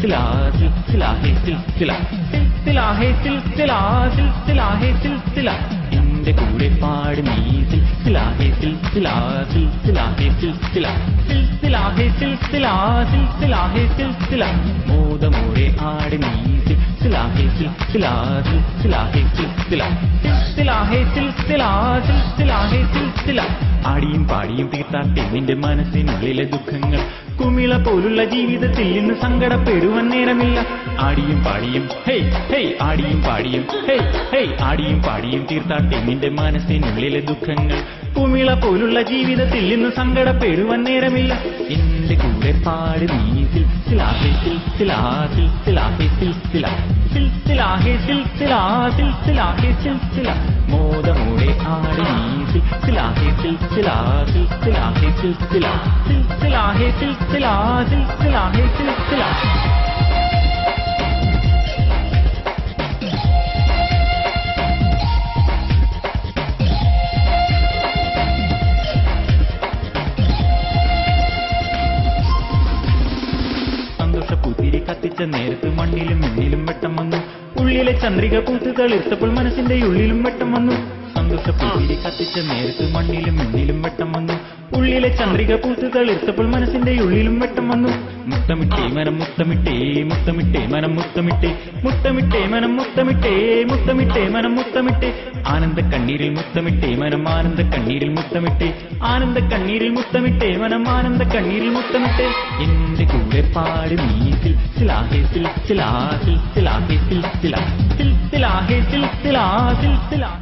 सिलसिला सिलसिला है सिलसिला सिलसिला है सिलसिला सिलसिला है सिलसिला എന്റെ കൂടെ പാടും നീ സിൽസിലാ ഹേ സിൽസിലാ സിൽസിലാ ഹേ സിൽസിലാ സിൽസിലാ ഹേ സിൽസിലാ സിൽസിലാ ഹേ സിൽസിലാ മോദമോടെ ആടും നീ സിൽസിലാ ഹേ സിൽസിലാ സിൽസിലാ ഹേ സിൽസിലാ സിൽസിലാ ഹേ സിൽസിലാ സിൽസിലാ ഹേ സിൽസിലാ ആടിയും പാടിയും തീർത്താട്ടെ നിന്റെ മനസ്സിനുള്ളിലെ ദുഃഖങ്ങൾ കുമിള പോലുള്ള ജീവിതത്തിൽ ഇന്ന് സങ്കടപ്പെടുവാൻ നേരമില്ല ആടിയും പാടിയും ഹേയ് ഹേയ് ആടിയും പാടിയും ഹേയ് ഹേയ് ആടിയും പാടിയും തീർത്താട്ടെ നിന്റെ മനസ്സിനുള്ളിലെ ദുഃഖങ്ങൾ കുമിള പോലുള്ള ജീവിതത്തിൽ ഇന്ന് സങ്കടപ്പെടുവാൻ നേരമില്ല എന്റെ കൂടെ പാട് നീ സിൽസിലാ ഹേ സിൽസിലാ സിൽസിലാ ഹേ സിൽസിലാ സിൽസിലാ ഹേ സിൽസിലാ സിൽസിലാ ഹേ സിൽസിലാ മോദമോടെ ആട് നീ സിൽസിലാ ഹേ സിൽസിലാ സിൽസിലാ ഹേ സിൽസിലാ സിൽസിലാ ഹേ സിൽസിലാ സിൽസിലാ ഹേ സിൽസിലാ സന്തോഷപ്പൂത്തിരി കത്തിച്ച നേരത്ത് മണ്ണിലും മണ്ണിലും വെട്ടം വന്നു ഉള്ളിലെ ചന്ദ്രിക പൂത്ത് തളിർത്തപ്പോൾ മനസ്സിന്റെ ഉള്ളിലും വെട്ടം വന്നു സന്തോഷപ്പൂത്തിരി കത്തിച്ച നേരത്ത് മണ്ണിലും മണ്ണിലും വെട്ടം വന്നു ഉള്ളിലെ ചന്ദ്രിക പൂത്ത് തളിർത്തപ്പോൾ മനസ്സിന്റെ ഉള്ളിലും വെട്ടം വന്നു മുത്തമിട്ടേ മനം മുത്തമിട്ടേ മുത്തമിട്ടേ മനം മുത്തമിട്ടേ മുത്തമിട്ടേ മനം മുത്തമിട്ടേ മുത്തമിട്ടേ മനം മുത്തമിട്ടേ ആനന്ദ കണ്ണീരിൽ മുത്തമിട്ടേ മനം ആനന്ദ കണ്ണീരിൽ മുത്തമിട്ടേ ആനന്ദ കണ്ണീരിൽ മുത്തമിട്ടേ മനം ആനന്ദ കണ്ണീരിൽ മുത്തമിട്ടേ എന്റെ കൂടെ പാട് നീ സിൽസിലാ ഹേ സിൽസിലാ സിൽസിലാ ഹേ സിൽസിലാ സിൽസിലാ ഹേ സിൽസിലാ സിൽസിലാ